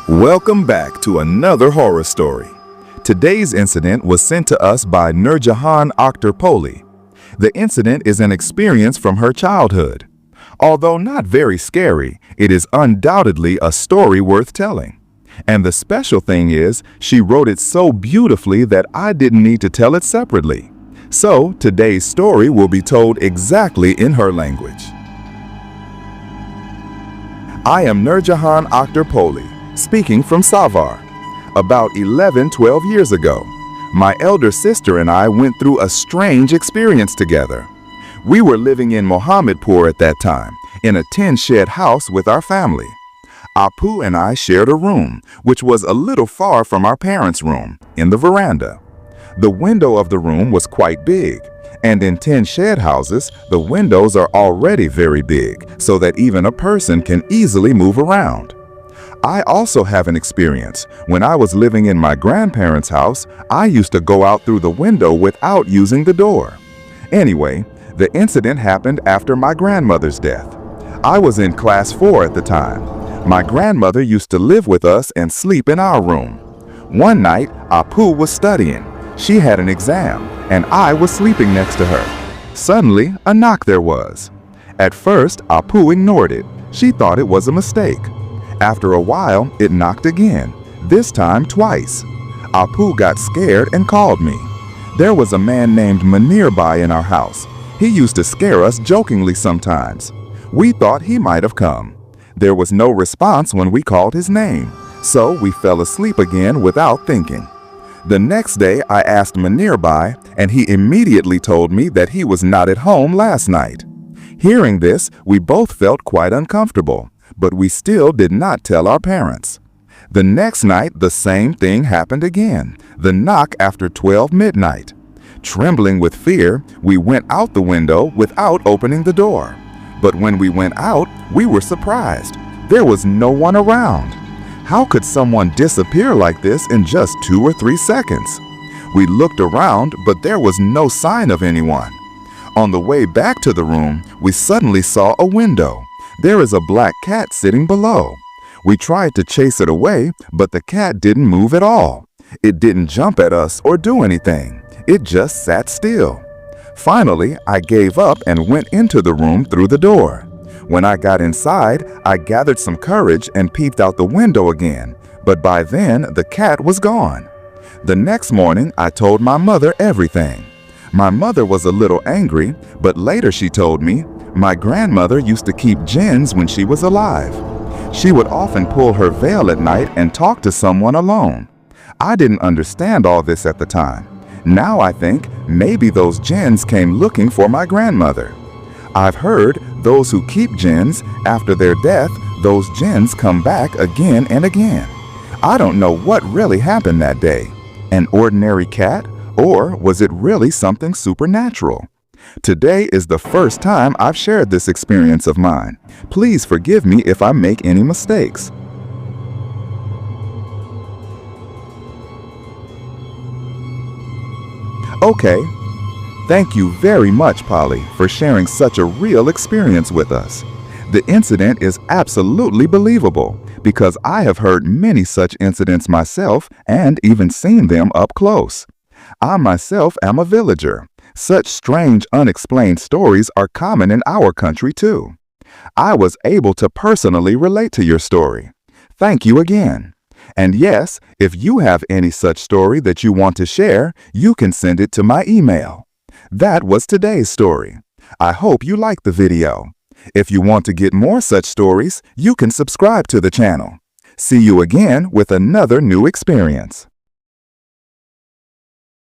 Welcome back to another horror story. Today's incident was sent to us by Nurjahan Akhtar Poli. The incident is an experience from her childhood. Although not very scary, it is undoubtedly a story worth telling. And the special thing is, she wrote it so beautifully that I didn't need to tell it separately. So, today's story will be told exactly in her language. I am Nurjahan Akhtar Poli, speaking from Savar. About 11-12 years ago, my elder sister and I went through a strange experience together. We were living in Mohammedpur at that time, in a tin-shed house with our family. Apu and I shared a room, which was a little far from our parents' room, in the veranda. The window of the room was quite big, and in tin-shed houses, the windows are already very big, so that even a person can easily move around. I also have an experience. When I was living in my grandparents' house, I used to go out through the window without using the door. Anyway, the incident happened after my grandmother's death. I was in class 4 at the time. My grandmother used to live with us and sleep in our room. One night, Apu was studying. She had an exam, and I was sleeping next to her. Suddenly, a knock there was. At first, Apu ignored it. She thought it was a mistake. After a while, it knocked again, this time twice. Apu got scared and called me. There was a man named Munir in our house. He used to scare us jokingly sometimes. We thought he might have come. There was no response when we called his name, so we fell asleep again without thinking. The next day, I asked Munir, and he immediately told me that he was not at home last night. Hearing this, we both felt quite uncomfortable, but we still did not tell our parents. The next night, the same thing happened again, the knock after 12 midnight. Trembling with fear, we went out the window without opening the door. But when we went out, we were surprised. There was no one around. How could someone disappear like this in just 2 or 3 seconds? We looked around, but there was no sign of anyone. On the way back to the room, we suddenly saw a window. There is a black cat sitting below. We tried to chase it away, but the cat didn't move at all. It didn't jump at us or do anything. It just sat still. Finally, I gave up and went into the room through the door. When I got inside, I gathered some courage and peeped out the window again, but by then the cat was gone. The next morning, I told my mother everything. My mother was a little angry, but later she told me, my grandmother used to keep Jinns when she was alive. She would often pull her veil at night and talk to someone alone. I didn't understand all this at the time. Now I think maybe those Jinns came looking for my grandmother. I've heard those who keep Jinns, after their death, those Jinns come back again and again. I don't know what really happened that day. An ordinary cat? Or was it really something supernatural? Today is the first time I've shared this experience of mine. Please forgive me if I make any mistakes. Okay. Thank you very much, Polly, for sharing such a real experience with us. The incident is absolutely believable because I have heard many such incidents myself and even seen them up close. I myself am a villager. Such strange, unexplained stories are common in our country too. I was able to personally relate to your story. Thank you again. And yes, if you have any such story that you want to share, you can send it to my email. That was today's story. I hope you liked the video. If you want to get more such stories, you can subscribe to the channel. See you again with another new experience.